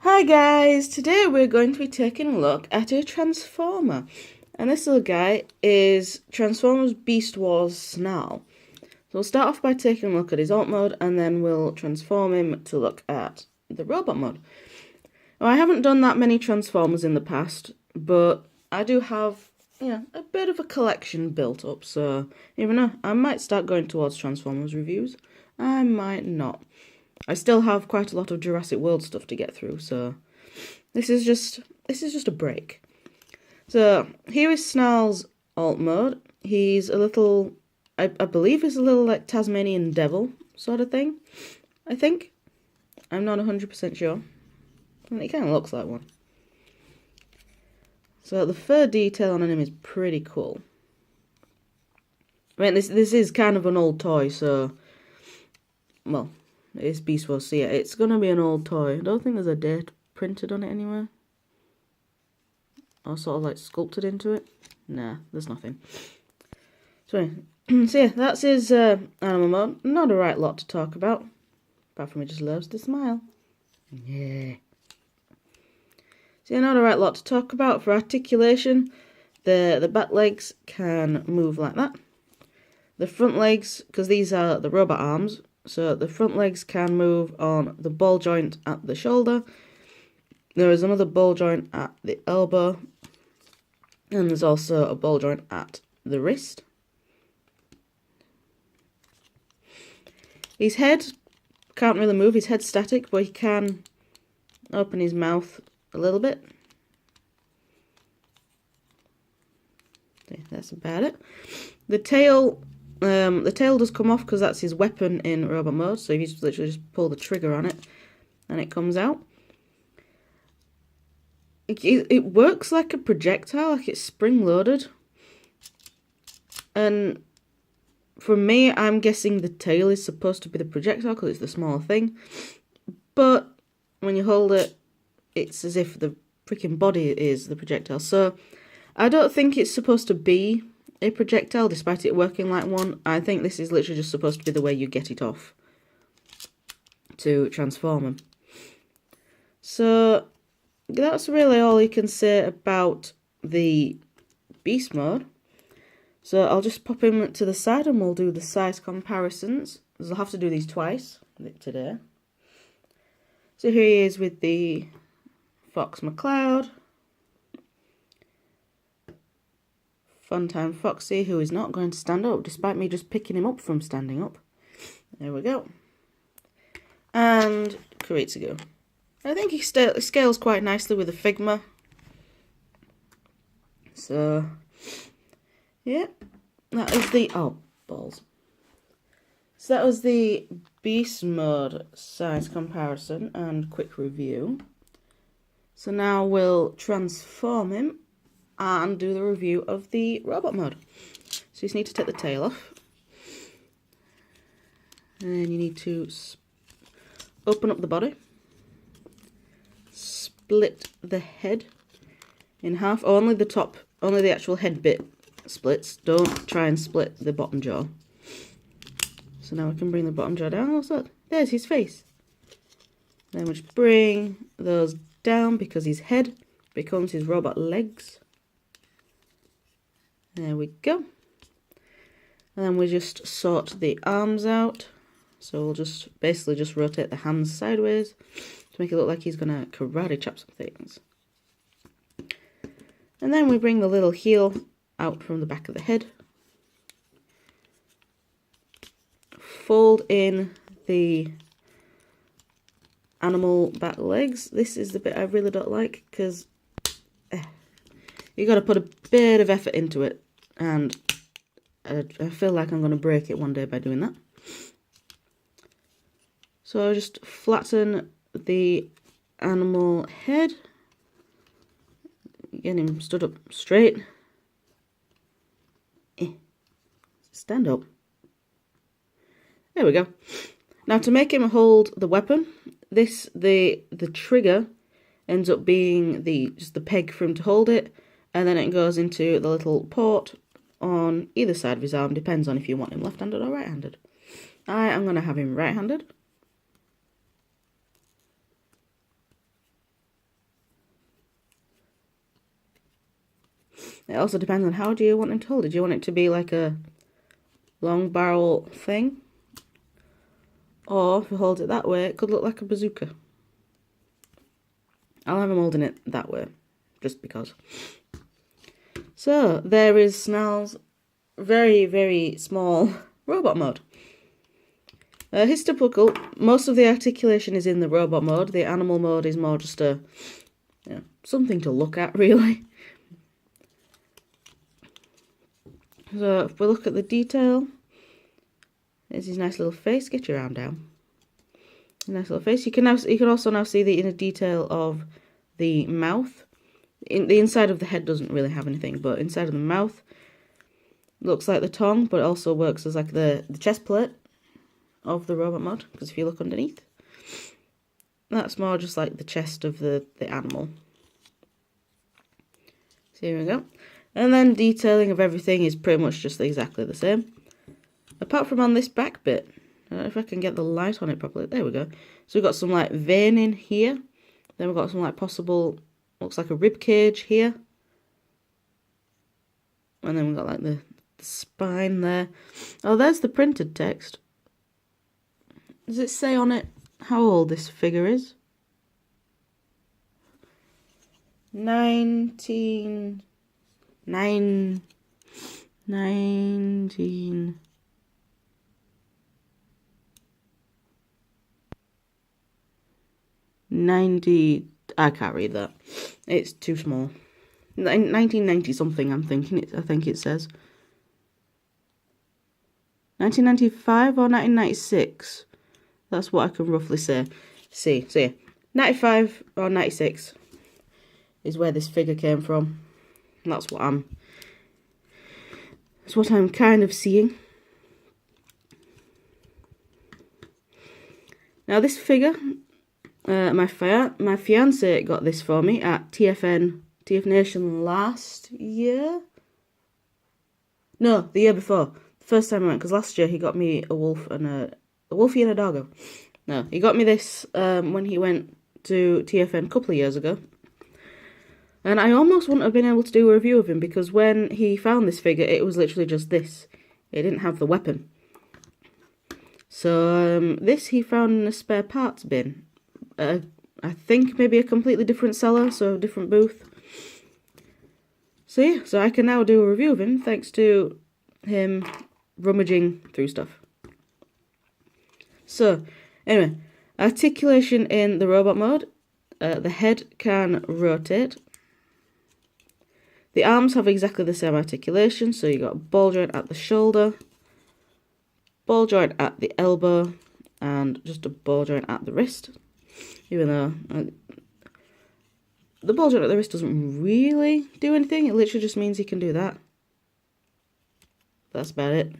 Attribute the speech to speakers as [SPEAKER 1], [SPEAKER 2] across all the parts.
[SPEAKER 1] Hi guys, today we're going to be taking a look at a Transformer. And this little guy is Transformers Beast Wars Snarl. So we'll start off by taking a look at his alt mode and then we'll transform him to look at the robot mode. Now, I haven't done that many Transformers in the past, but I do have, a bit of a collection built up, so even though I might start going towards Transformers reviews, I might not. I still have quite a lot of Jurassic World stuff to get through, so this is just a break. So here is Snarl's alt mode. He's a little, I believe he's a little like Tasmanian devil sort of thing, I think. I'm not 100% sure. And he kind of looks like one. So the fur detail on him is pretty cool. I mean, this is kind of an old toy, so, well, it's Beast Wars, so yeah, it's gonna be an old toy. I don't think there's a date printed on it anywhere. Or sort of like sculpted into it. Nah, there's nothing. So yeah, that's his animal mode. Not a right lot to talk about. Apart from he just loves to smile. Yeah. So yeah, not a right lot to talk about. For articulation, the back legs can move like that. The front legs, because these are the robot arms, so the front legs can move on the ball joint at the shoulder. There is another ball joint at the elbow. And there's also a ball joint at the wrist. His head can't really move. His head's static, but he can open his mouth a little bit. That's about it. The tail does come off because that's his weapon in robot mode. So you literally just pull the trigger on it, and it comes out. It works like a projectile, like it's spring-loaded. And for me, I'm guessing the tail is supposed to be the projectile because it's the smaller thing. But when you hold it, it's as if the freaking body is the projectile. So I don't think it's supposed to be a projectile, despite it working like one. I think this is literally just supposed to be the way you get it off to transform him. So that's really all you can say about the beast mode. So I'll just pop him to the side and we'll do the size comparisons. Because I'll have to do these twice today. So here he is with the Fox McCloud. Funtime Foxy, who is not going to stand up, despite me just picking him up from standing up. There we go. And Kuritsugu. I think he scales quite nicely with a Figma. So, yeah. That is the... oh, balls. So that was the Beast Mode size comparison and quick review. So now we'll transform him and do the review of the robot mode. So you just need to take the tail off. And then you need to open up the body. Split the head in half. Only the top, only the actual head bit splits. Don't try and split the bottom jaw. So now we can bring the bottom jaw down. Also, there's his face. Then we just bring those down because his head becomes his robot legs. There we go. And then we just sort the arms out. So we'll just basically just rotate the hands sideways to make it look like he's gonna karate chop some things. And then we bring the little heel out from the back of the head. Fold in the animal back legs. This is the bit I really don't like because you got to put a bit of effort into it, and I feel like I'm going to break it one day by doing that. So I'll just flatten the animal head, get him stood up straight. Stand up. There we go. Now to make him hold the weapon, the trigger ends up being just the peg for him to hold it, and then it goes into the little port on either side of his arm, depends on if you want him left-handed or right-handed. I am going to have him right-handed. It also depends on how do you want him to hold it. Do you want it to be like a long barrel thing? Or if you hold it that way, it could look like a bazooka. I'll have him holding it that way, just because. So, there is Snarl's very, very small robot mode. His typical, most of the articulation is in the robot mode. The animal mode is more just a, something to look at, really. So, if we look at the detail, there's his nice little face. Get your arm down. Nice little face. You can also now see the inner detail of the mouth. The inside of the head doesn't really have anything, but inside of the mouth looks like the tongue, but it also works as like the chest plate of the robot mod, because if you look underneath, that's more just like the chest of the animal. So here we go. And then detailing of everything is pretty much just exactly the same. Apart from on this back bit. I don't know if I can get the light on it properly. There we go. So we've got some like veining here. Then we've got some like possible, looks like a rib cage here. And then we've got like the spine there. Oh, there's the printed text. Does it say on it how old this figure is? 19... I can't read that. It's too small. 1990 something, I think it says. 1995 or 1996? That's what I can roughly say. So yeah, 95 or 96 is where this figure came from. And that's what I'm kind of seeing. Now this figure, my fiance got this for me at TF Nation last year. No, the year before. The first time I went, because last year he got me a wolf and a wolfie and a doggo. No, he got me this when he went to TFN a couple of years ago. And I almost wouldn't have been able to do a review of him, because when he found this figure, it was literally just this. It didn't have the weapon. So this he found in a spare parts bin. I think maybe a completely different seller, so a different booth. So yeah, so I can now do a review of him thanks to him rummaging through stuff. So, anyway, articulation in the robot mode. The head can rotate. The arms have exactly the same articulation, so you got a ball joint at the shoulder, ball joint at the elbow, and just a ball joint at the wrist. Even though the ball joint at the wrist doesn't really do anything, it literally just means he can do that. That's about it.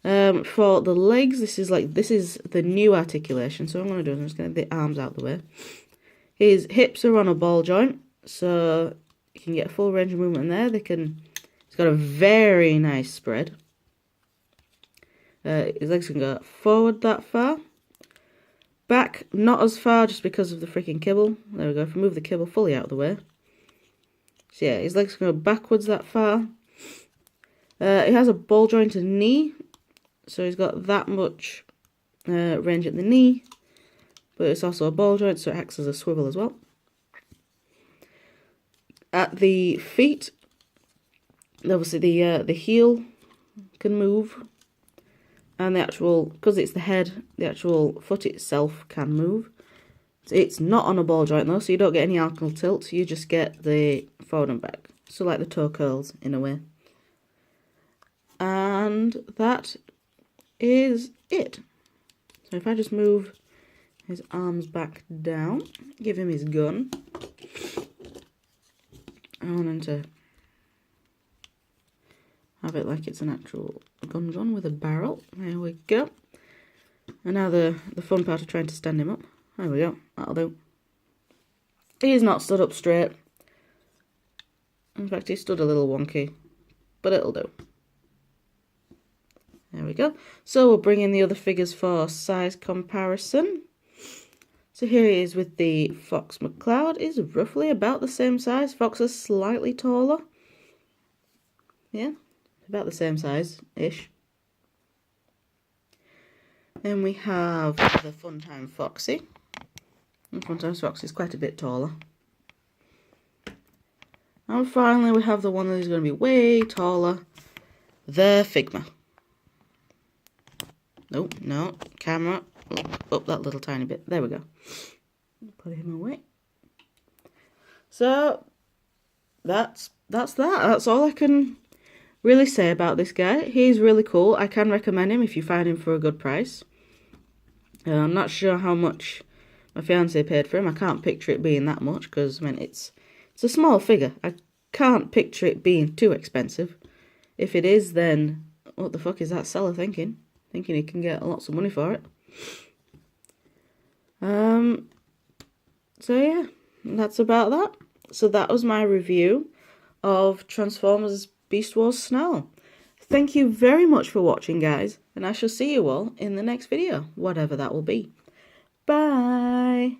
[SPEAKER 1] For the legs, this is the new articulation. So what I'm going to do is I'm just going to get the arms out of the way. His hips are on a ball joint, so you can get a full range of movement in there. It's got a very nice spread. His legs can go forward that far. Back, not as far, just because of the freaking kibble. There we go. If we move the kibble fully out of the way. So yeah, his legs can go backwards that far. He has a ball jointed knee, so he's got that much range at the knee, but it's also a ball joint, so it acts as a swivel as well. At the feet, obviously the heel can move, and because it's the head, the actual foot itself can move. It's not on a ball joint though, so you don't get any ankle tilt, you just get the forward and back. So like the toe curls in a way. And that is it. So if I just move his arms back down, give him his gun. I want him to have it like it's an actual gun with a barrel. There we go. And now the fun part of trying to stand him up. There we go. That'll do. He's not stood up straight. In fact, he stood a little wonky, but it'll do. There we go. So we'll bring in the other figures for size comparison. So here he is with the Fox McCloud. Is roughly about the same size. Fox is slightly taller. Yeah, about the same size-ish. Then we have the Funtime Foxy. And Funtime Foxy is quite a bit taller. And finally we have the one that is going to be way taller. The Figma. Nope, no, camera. Up that little tiny bit. There we go. Put him away. So that's that. That's all I can really say about this guy. He's really cool. I can recommend him if you find him for a good price. I'm not sure how much my fiance paid for him. I can't picture it being that much because I mean it's a small figure. I can't picture it being too expensive. If it is, then what the fuck is that seller thinking? Thinking he can get lots of money for it. So yeah, that's about that. So that was my review of Transformers Beast Wars Snarl. Thank you very much for watching, guys, and I shall see you all in the next video, whatever that will be. Bye!